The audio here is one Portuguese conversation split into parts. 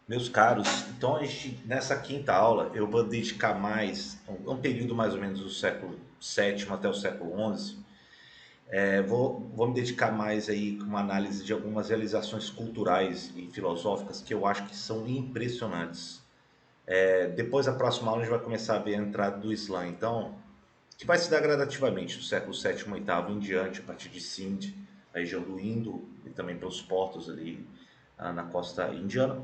Meus caros, então nessa quinta aula eu vou dedicar mais, um período mais ou menos do século sétimo até o século XI. Vou me dedicar mais aí com uma análise de algumas realizações culturais e filosóficas que eu acho que são impressionantes. Depois, a próxima aula, a gente vai começar a ver a entrada do Islã, então, que vai se dar gradativamente do século sétimo e oitavo em diante, a partir de Sindh, a região do Indo e também pelos portos ali na costa indiana.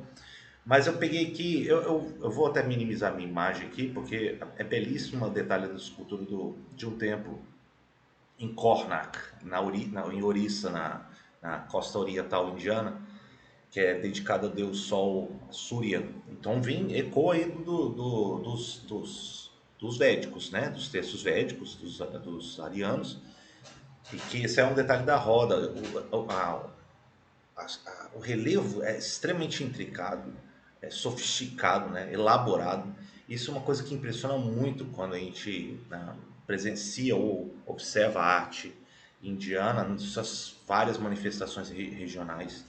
Mas eu peguei aqui, eu vou até minimizar a minha imagem aqui, porque é belíssimo o detalhe da escultura de um templo em Karnak, em Orissa, na costa oriental indiana, que é dedicado ao deus Sol Surya. Então ecoa aí dos védicos, né? Dos textos védicos, dos arianos, e que esse é um detalhe da roda. O relevo é extremamente intricado, é sofisticado, né, elaborado. Isso é uma coisa que impressiona muito quando a gente, né, presencia ou observa a arte indiana nas suas várias manifestações regionais.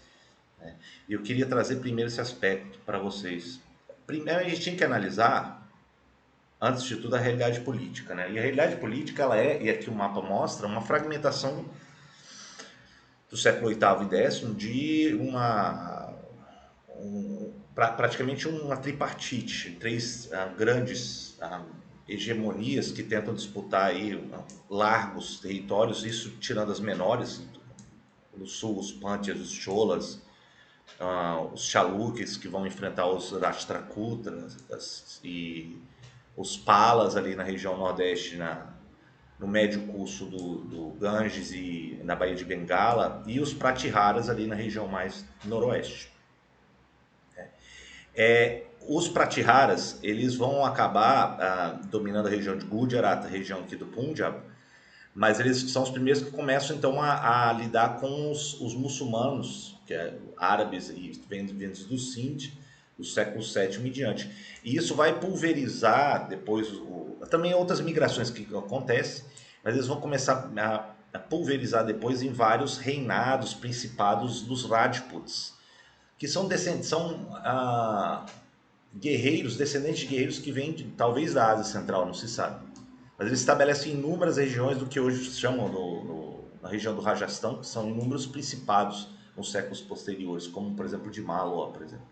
Né? E eu queria trazer primeiro esse aspecto para vocês. Primeiro a gente tem que analisar, antes de tudo, a realidade política. Né? E a realidade política ela é, e aqui o mapa mostra, uma fragmentação do século oitavo e décimo de praticamente uma tripartite, três grandes hegemonias que tentam disputar aí largos territórios, isso tirando as menores, no sul os Pantyas, os Cholas, os Chalukyas que vão enfrentar os Rashtrakutas e os Palas ali na região nordeste, no médio curso do Ganges e na Baía de Bengala, e os Pratiharas ali na região mais noroeste. Os Pratiharas, eles vão acabar dominando a região de Gujarat, a região aqui do Punjab, mas eles são os primeiros que começam então a lidar com os muçulmanos, que é árabes e vindos do Sindh, do século sétimo em diante. E isso vai pulverizar depois também outras migrações que acontecem, mas eles vão começar a pulverizar depois em vários reinados, principados dos Rajputs, que são descendentes, são guerreiros, descendentes de guerreiros que vêm talvez da Ásia Central, não se sabe. Mas eles estabelecem inúmeras regiões do que hoje se chamam na região do Rajastão, que são inúmeros principados nos séculos posteriores, como por exemplo de Malwa, por exemplo.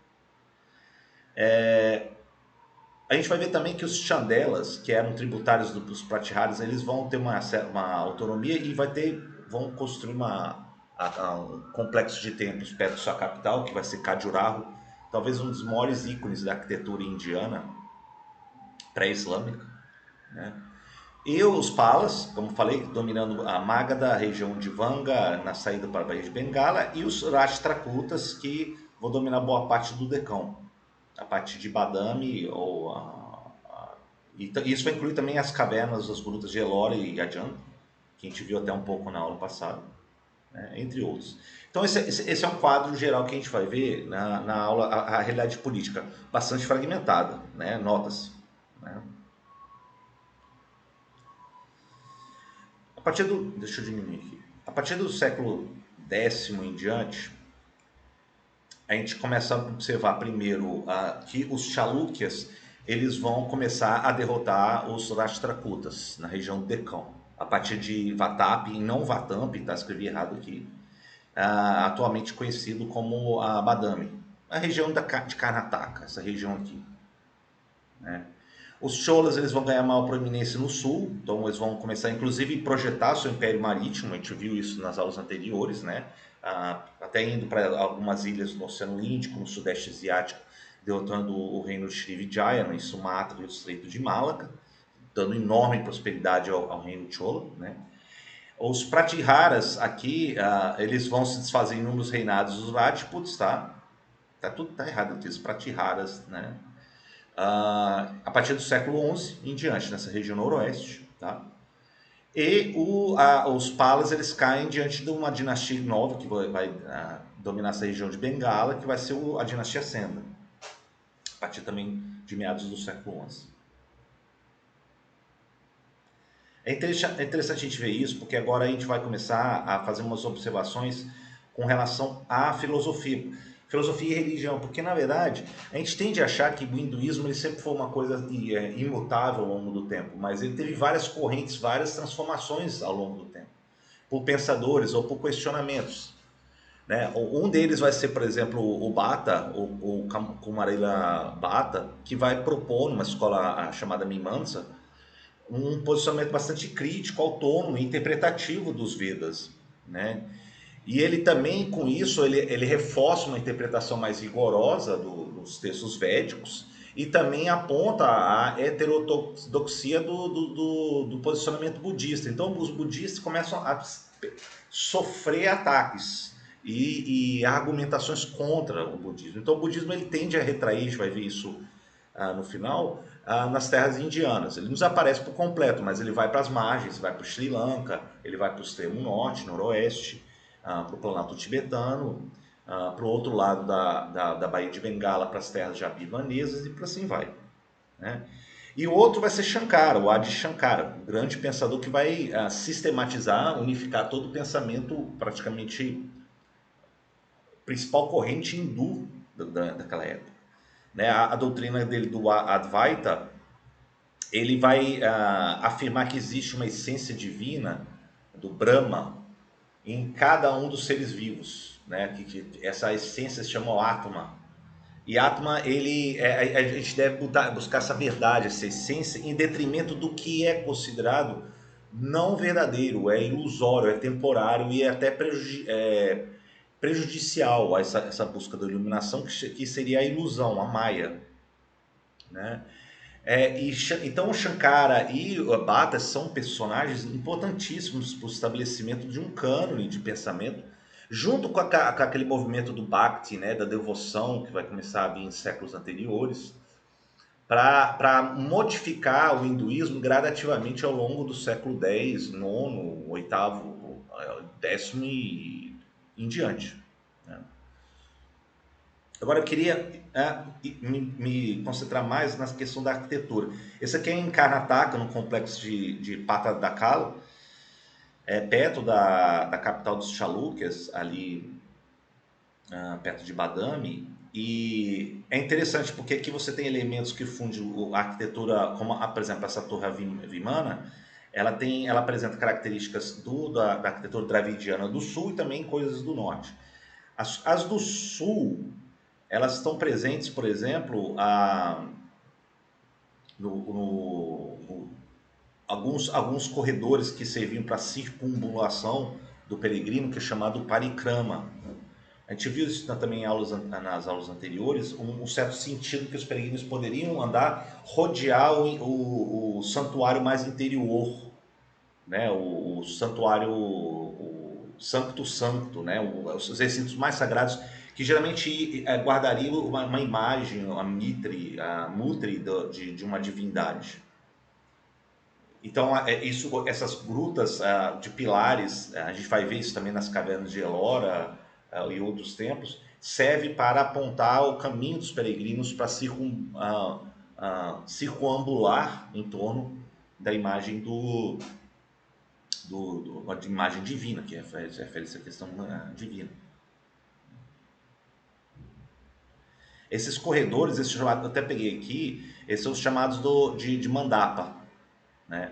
A gente vai ver também que os Chandelas, que eram tributários dos Pratiharas, eles vão ter uma autonomia e vão construir um complexo de templos perto de sua capital, que vai ser Khajuraho, talvez um dos maiores ícones da arquitetura indiana pré-islâmica. Né? E os Palas, como falei, dominando a Magadha, a região de Vanga, na saída para a Baía de Bengala, e os Rashtrakutas, que vão dominar boa parte do Decão, a parte de Badami, e isso vai incluir também as cavernas, as grutas de Ellora e Ajanta, que a gente viu até um pouco na aula passada, né? Entre outros. Então esse é um quadro geral que a gente vai ver na aula, a realidade política, bastante fragmentada, né? Notas. Né? Deixa eu diminuir aqui. A partir do século décimo em diante, a gente começa a observar primeiro que os Chalukyas eles vão começar a derrotar os Rashtrakutas na região do Decão. A partir de Vatap, e não Vatamp, tá? Escrevi errado aqui, atualmente conhecido como a Badami, a região de Karnataka, essa região aqui. Né? Os Cholas eles vão ganhar maior proeminência no sul, então eles vão começar inclusive a projetar seu império marítimo, a gente viu isso nas aulas anteriores, né? Até indo para algumas ilhas do Oceano Índico, no Sudeste Asiático, derrotando o reino de Srivijaya, em Sumatra e o Estreito de Malaca, dando enorme prosperidade ao reino Chola. Né? Os Pratiharas aqui, eles vão se desfazer em inúmeros reinados dos Rajputs, tá? Tá errado, eu disse Pratiharas, né? A partir do século XI em diante, nessa região noroeste. Tá? E os Palas eles caem diante de uma dinastia nova que vai dominar essa região de Bengala, que vai ser a dinastia Senda, a partir também de meados do século XI. É interessante a gente ver isso, porque agora a gente vai começar a fazer umas observações com relação à filosofia. filosofia e religião, porque na verdade a gente tende a achar que o hinduísmo ele sempre foi uma coisa imutável ao longo do tempo, mas ele teve várias correntes, várias transformações ao longo do tempo, por pensadores ou por questionamentos. Né? Um deles vai ser, por exemplo, o Bata, o Kumarila Bata, que vai propor numa escola chamada Mimamsa um posicionamento bastante crítico, autônomo e interpretativo dos Vedas. Né? E ele também, com isso, ele reforça uma interpretação mais rigorosa dos textos védicos e também aponta a heterodoxia do posicionamento budista. Então, os budistas começam a sofrer ataques e argumentações contra o budismo. Então, o budismo ele tende a retrair, a gente vai ver isso no final, nas terras indianas. Ele não desaparece por completo, mas ele vai para as margens, vai para o Sri Lanka, ele vai para o extremo norte, noroeste, para o Planalto Tibetano, para o outro lado da Baía de Bengala, para as terras jabivanesas e por assim vai. Né? E o outro vai ser Shankara, o Adi Shankara, um grande pensador que vai sistematizar, unificar todo o pensamento, praticamente principal corrente hindu daquela época. Né? A doutrina dele do Advaita, ele vai afirmar que existe uma essência divina do Brahma em cada um dos seres vivos, né? Que essa essência se chama Atma. E Atma, a gente deve buscar essa verdade, essa essência, em detrimento do que é considerado não verdadeiro, é ilusório, é temporário e é até prejudicial a essa busca da iluminação, que seria a ilusão, a Maya. Né? Então, o Shankara e o Bhatta são personagens importantíssimos para o estabelecimento de um cânone de pensamento, junto com aquele movimento do Bhakti, né, da devoção, que vai começar a vir em séculos anteriores, para modificar o hinduísmo gradativamente ao longo do século X, nono, oitavo, décimo e em diante. Né? Agora eu queria me concentrar mais na questão da arquitetura. Esse aqui é em Karnataka, no complexo de Patadakala, perto da capital dos Chalukyas, ali perto de Badami. E é interessante porque aqui você tem elementos que fundem a arquitetura, como por exemplo essa torre Vimana, ela apresenta características da arquitetura dravidiana do sul e também coisas do norte. As do sul, elas estão presentes, por exemplo, alguns corredores que serviam para circunambulação do peregrino, que é chamado parikrama. A gente viu isso também nas aulas anteriores, um certo sentido que os peregrinos poderiam andar, rodear o santuário mais interior, né? O santuário, o Sancto Sancto, né? Os recintos mais sagrados, que geralmente guardariam uma imagem, a mutri de uma divindade. Então, essas grutas de pilares, a gente vai ver isso também nas cavernas de Ellora e outros templos, serve para apontar o caminho dos peregrinos para circunambular em torno da imagem de imagem divina, que refere-se à questão divina. Esses corredores, até peguei aqui, esses são os chamados de mandapa, né?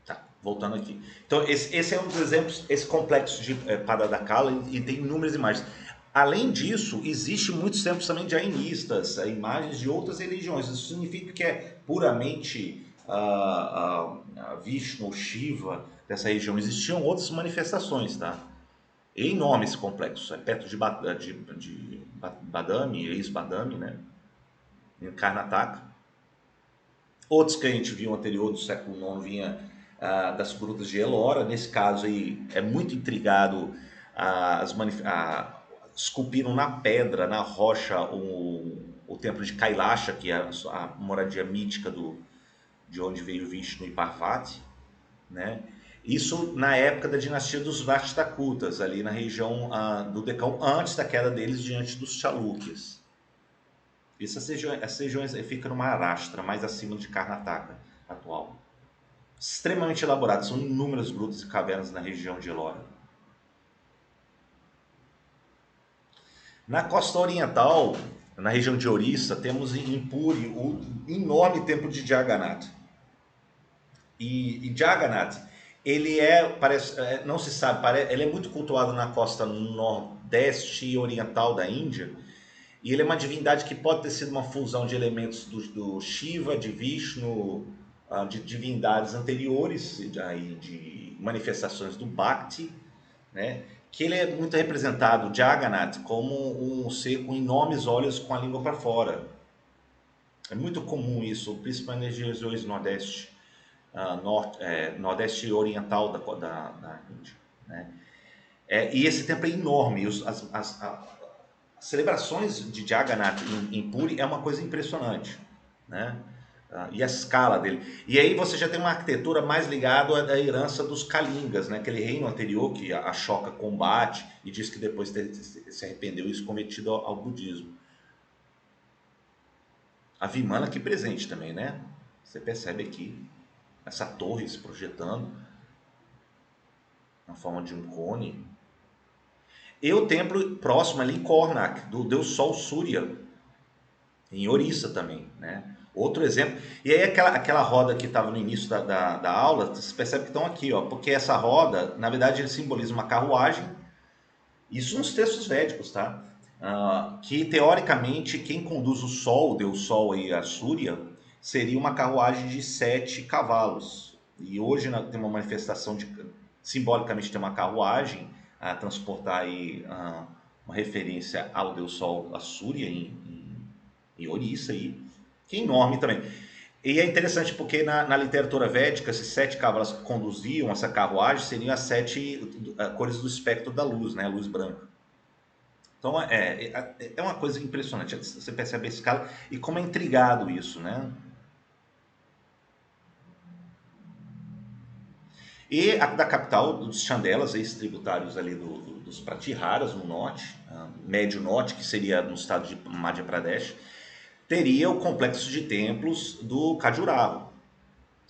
Tá, voltando aqui. Então, esse é um dos exemplos, esse complexo de Padadakala, e tem inúmeras imagens. Além disso, existe muitos templos também de jainistas, imagens de outras religiões. Isso significa que é puramente Vishnu ou Shiva dessa região. Existiam outras manifestações, tá? É enorme esse complexo, é perto de Badami, ex-Badami, né? Em Karnataka. Outros que a gente viu anterior do século IX vinha das grutas de Ellora. Nesse caso aí é muito intrigado esculpiram na pedra, na rocha, o templo de Kailasha, que é a moradia mítica de onde veio Vishnu e Parvati, né? Isso na época da dinastia dos Vashtakutas, ali na região do Decão, antes da queda deles diante dos Chalukyas. Essas regiões ficam no Maharashtra, mais acima de Karnataka atual. Extremamente elaboradas, são inúmeras grutas e cavernas na região de Ellora. Na costa oriental, na região de Orissa, temos em Puri o enorme templo de Jagannath. E Jagannath, ele parece, não se sabe, ele é muito cultuado na costa nordeste e oriental da Índia. E ele é uma divindade que pode ter sido uma fusão de elementos do Shiva, de Vishnu, de divindades anteriores, de manifestações do Bhakti, né? Que ele é muito representado, Jagannath, como um ser com enormes olhos com a língua para fora. É muito comum isso, principalmente nas regiões nordeste, nordeste oriental da Índia, né? E esse templo é enorme. As celebrações de Jagannath em Puri é uma coisa impressionante, né? E a escala dele. E aí você já tem uma arquitetura mais ligada à herança dos Kalingas, né? Aquele reino anterior que a Ashoka combate e diz que depois se arrependeu e se convertido ao budismo. A Vimana aqui presente também, né? Você percebe aqui essa torre se projetando na forma de um cone. E o templo próximo ali em Kornak, do deus Sol Surya, em Orissa também, né? Outro exemplo. E aí aquela roda que estava no início da aula, você percebe que estão aqui, ó, porque essa roda, na verdade, ele simboliza uma carruagem. Isso nos textos védicos, tá? Que teoricamente quem conduz o Sol, o deus Sol aí, a Surya, seria uma carruagem de 7 cavalos. E hoje tem uma manifestação de simbolicamente tem uma carruagem a transportar aí uma referência ao deus Sol, a Surya em Orissa aí, que é enorme também. E é interessante porque na literatura védica, esses 7 cavalos que conduziam essa carruagem seriam as 7 cores do espectro da luz, né? A luz branca. Então é uma coisa impressionante. Você percebe a escala e como é intrigado isso, né? E a da capital, dos Chandelas, ex-tributários ali dos Pratiharas, no norte, médio norte, que seria no estado de Madhya Pradesh, teria o complexo de templos do Khajuraho,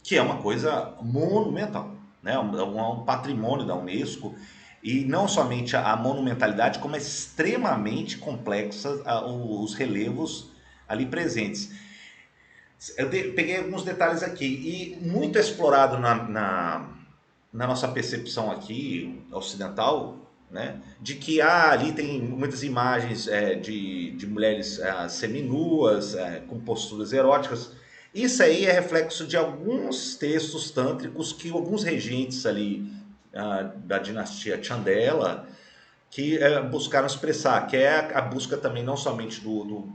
que é uma coisa monumental, né? Um patrimônio da Unesco, e não somente a monumentalidade, como é extremamente complexa os relevos ali presentes. Eu peguei alguns detalhes aqui, e muito explorado na nossa percepção aqui ocidental, né, de que ali tem muitas imagens de mulheres seminuas, com posturas eróticas. Isso aí é reflexo de alguns textos tântricos que alguns regentes ali da dinastia Chandela que buscaram expressar, que é a busca também não somente do,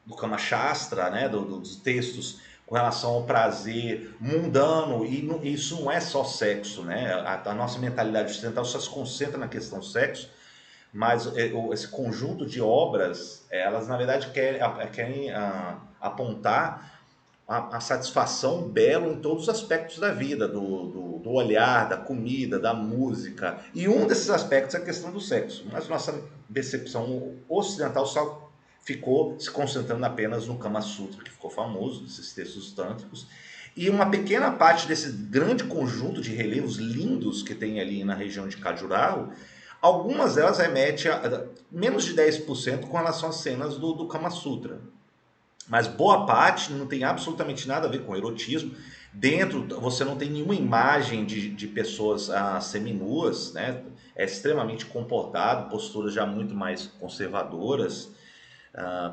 do Kama Shastra, né, dos textos com relação ao prazer mundano, e isso não é só sexo, né? A nossa mentalidade ocidental só se concentra na questão sexo, mas esse conjunto de obras, elas na verdade querem apontar a satisfação belo em todos os aspectos da vida, do olhar, da comida, da música. E um desses aspectos é a questão do sexo. Mas nossa percepção ocidental só ficou se concentrando apenas no Kama Sutra, que ficou famoso, desses textos tântricos. E uma pequena parte desse grande conjunto de relevos lindos que tem ali na região de Khajuraho, algumas delas remetem a menos de 10% com relação às cenas do Kama Sutra. Mas boa parte não tem absolutamente nada a ver com erotismo. Dentro você não tem nenhuma imagem de pessoas seminuas, né? É extremamente comportado, posturas já muito mais conservadoras,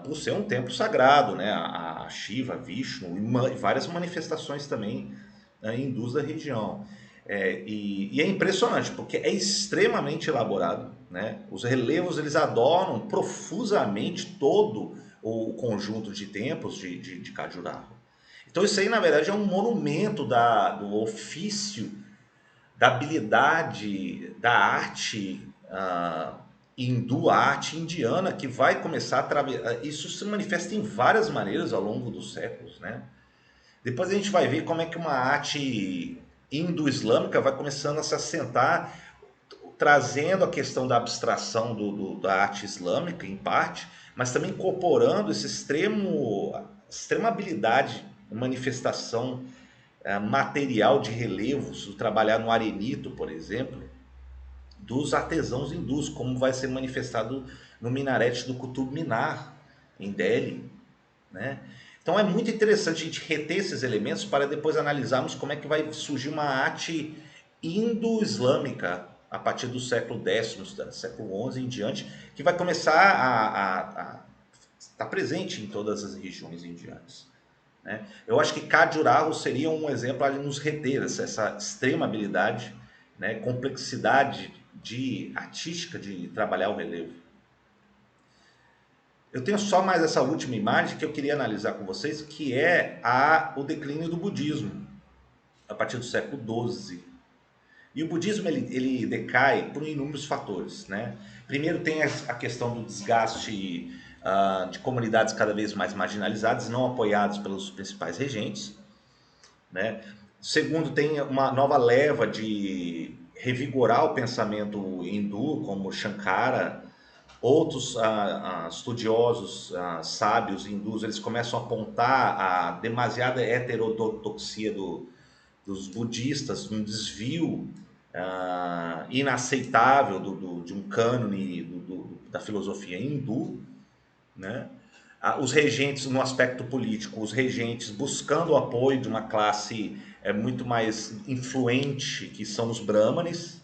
por ser um templo sagrado, né? A Shiva, Vishnu e várias manifestações também hindus da região. E é impressionante porque é extremamente elaborado, né? Os relevos eles adornam profusamente todo o conjunto de templos de Khajuraho. Então isso aí na verdade é um monumento do ofício, da habilidade, da arte hindu, a arte indiana que vai começar isso se manifesta em várias maneiras ao longo dos séculos, né? Depois a gente vai ver como é que uma arte indo-islâmica vai começando a se assentar, trazendo a questão da abstração da arte islâmica, em parte, mas também incorporando essa extrema habilidade, manifestação material de relevos, trabalhar no arenito, por exemplo, dos artesãos hindus, como vai ser manifestado no minarete do Qutub Minar, em Delhi, né? Então é muito interessante a gente reter esses elementos para depois analisarmos como é que vai surgir uma arte indo-islâmica a partir do século X, do século XI em diante, que vai começar a estar presente em todas as regiões indianas, né? Eu acho que Khajuraho seria um exemplo a nos reter essa extrema habilidade, né, complexidade de artística de trabalhar o relevo. Eu tenho só mais essa última imagem que eu queria analisar com vocês, que é o declínio do budismo a partir do século XII. E o budismo ele decai por inúmeros fatores, né? Primeiro tem a questão do desgaste de comunidades cada vez mais marginalizadas, não apoiadas pelos principais regentes, né? Segundo, tem uma nova leva de revigorar o pensamento hindu, como Shankara. Outros estudiosos, sábios hindus, eles começam a apontar a demasiada heterodoxia dos budistas, um desvio inaceitável de um cânone da filosofia hindu, né? Os regentes no aspecto político, os regentes buscando o apoio de uma classe muito mais influente, que são os brahmanes.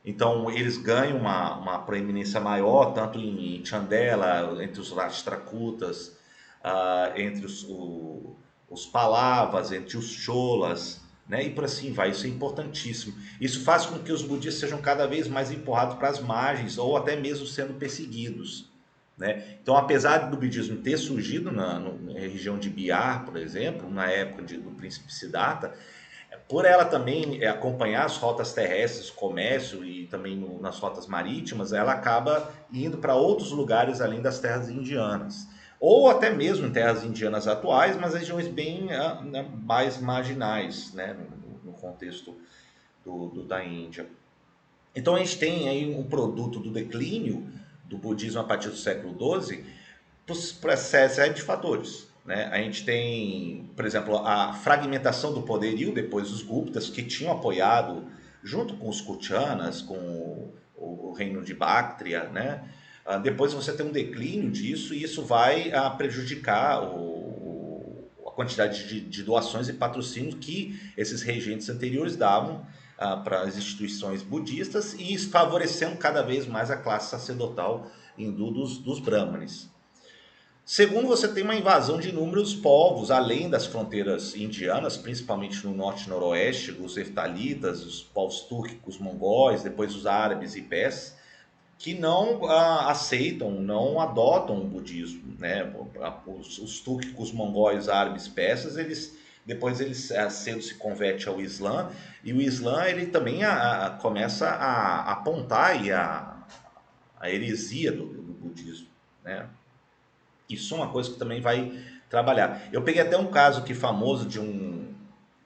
Então eles ganham uma proeminência maior, tanto em Chandela, entre os Rashtrakutas, entre os Pallavas, entre os Cholas, né? E por assim vai. Isso é importantíssimo. Isso faz com que os budistas sejam cada vez mais empurrados para as margens, ou até mesmo sendo perseguidos, né? Então, apesar do budismo ter surgido na região de Bihar, por exemplo, na época do príncipe Siddhartha, por ela também acompanhar as rotas terrestres, comércio e também nas rotas marítimas, ela acaba indo para outros lugares além das terras indianas. Ou até mesmo em terras indianas atuais, mas regiões bem mais marginais, né, no contexto da Índia. Então a gente tem aí um produto do declínio do budismo a partir do século XII por excesso de fatores, né? A gente tem, por exemplo, a fragmentação do poderio depois dos Guptas, que tinham apoiado, junto com os Kuchanas, com o reino de Bactria, né? Depois você tem um declínio disso e isso vai prejudicar a quantidade de doações e patrocínios que esses regentes anteriores davam para as instituições budistas e favorecendo cada vez mais a classe sacerdotal hindu dos brahmanes. Segundo, você tem uma invasão de inúmeros povos além das fronteiras indianas, principalmente no norte e noroeste, os heftalitas, os povos túrquicos, mongóis, depois os árabes e persas, que não aceitam, não adotam o budismo, né? Os túrquicos, mongóis, árabes, persas, depois eles cedo se convertem ao Islã, e o Islã ele também começa a apontar a heresia do budismo, né? Isso é uma coisa que também vai trabalhar. Eu peguei até um caso aqui famoso de um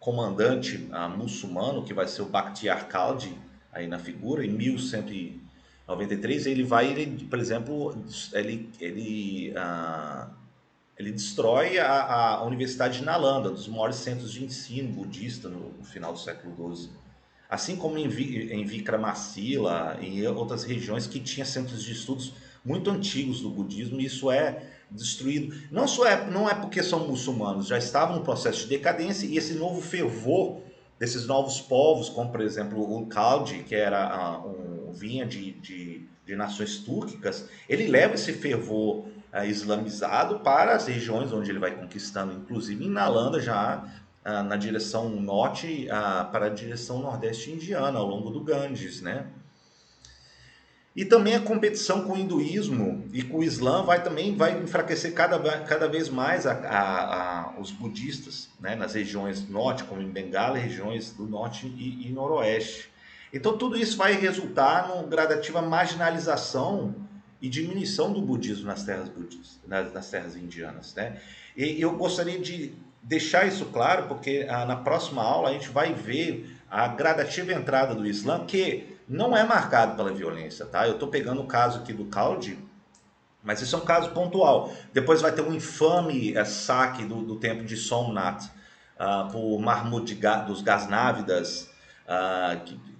comandante muçulmano, que vai ser o Bakhtiar Khaldi, aí na figura, em 1193. Por exemplo, ele destrói a Universidade de Nalanda, dos maiores centros de ensino budista no final do século XII. Assim como em Vikramasila e em outras regiões que tinha centros de estudos muito antigos do budismo, e isso é destruído. Não é porque são muçulmanos, já estavam no processo de decadência, e esse novo fervor desses novos povos, como por exemplo o Khaldi, que vinha de nações túrquicas, ele leva esse fervor islamizado para as regiões onde ele vai conquistando, inclusive em Nalanda já na direção norte para a direção nordeste indiana, ao longo do Ganges, né? E também a competição com o hinduísmo e com o Islã também vai enfraquecer cada vez mais os budistas, né? Nas regiões norte, como em Bengala, regiões do norte e noroeste. Então tudo isso vai resultar numa gradativa marginalização e diminuição do budismo nas terras budistas, nas terras indianas, né? E eu gostaria de deixar isso claro, porque na próxima aula a gente vai ver a gradativa entrada do Islã, que não é marcado pela violência, tá? Eu estou pegando o caso aqui do Khaldi, mas isso é um caso pontual. Depois vai ter um infame saque do templo de Somnath por Mahmud dos Ghaznavidas,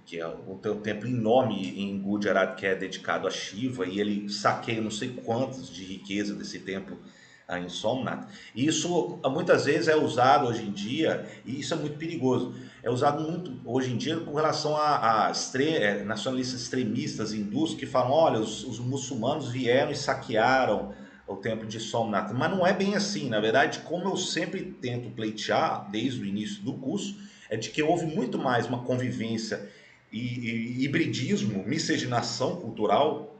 que é um templo enorme em Gujarat que é dedicado a Shiva, e ele saqueia não sei quantos de riqueza desse templo em Somnath. E isso muitas vezes é usado hoje em dia, e isso é muito perigoso. É usado muito hoje em dia com relação a nacionalistas extremistas hindus que falam: olha, os muçulmanos vieram e saquearam o templo de Somnath. Mas não é bem assim. Na verdade, como eu sempre tento pleitear desde o início do curso, é de que houve muito mais uma convivência e hibridismo, miscigenação cultural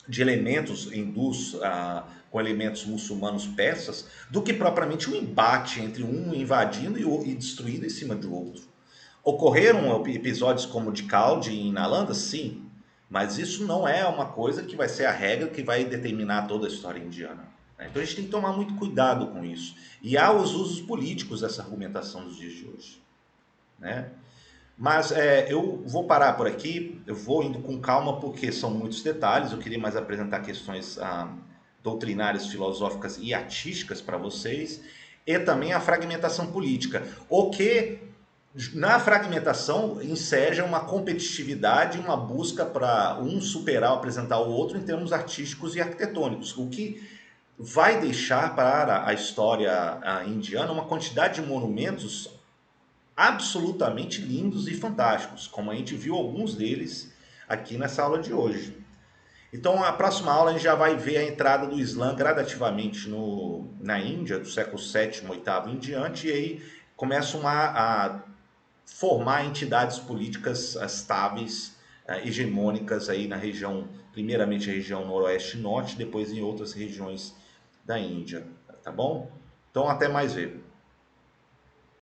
de elementos hindus com elementos muçulmanos persas, do que propriamente um embate entre um invadindo e destruindo em cima do outro. Ocorreram episódios como o de Kaldi em Nalanda? Sim, mas isso não é uma coisa que vai ser a regra que vai determinar toda a história indiana. Então a gente tem que tomar muito cuidado com isso. E há os usos políticos dessa argumentação dos dias de hoje. Né? Mas eu vou parar por aqui, eu vou indo com calma porque são muitos detalhes. Eu queria mais apresentar questões doutrinárias, filosóficas e artísticas para vocês, e também a fragmentação política. O que na fragmentação enseja uma competitividade, uma busca para um superar, apresentar o outro em termos artísticos e arquitetônicos, o que vai deixar para a história indiana uma quantidade de monumentos absolutamente lindos e fantásticos, como a gente viu alguns deles aqui nessa aula de hoje. Então, a próxima aula a gente já vai ver a entrada do Islã gradativamente na Índia, do século sétimo, oitavo em diante, e aí começam a formar entidades políticas estáveis, hegemônicas aí na região, primeiramente a região noroeste e norte, depois em outras regiões da Índia, tá bom? Então, até mais ver.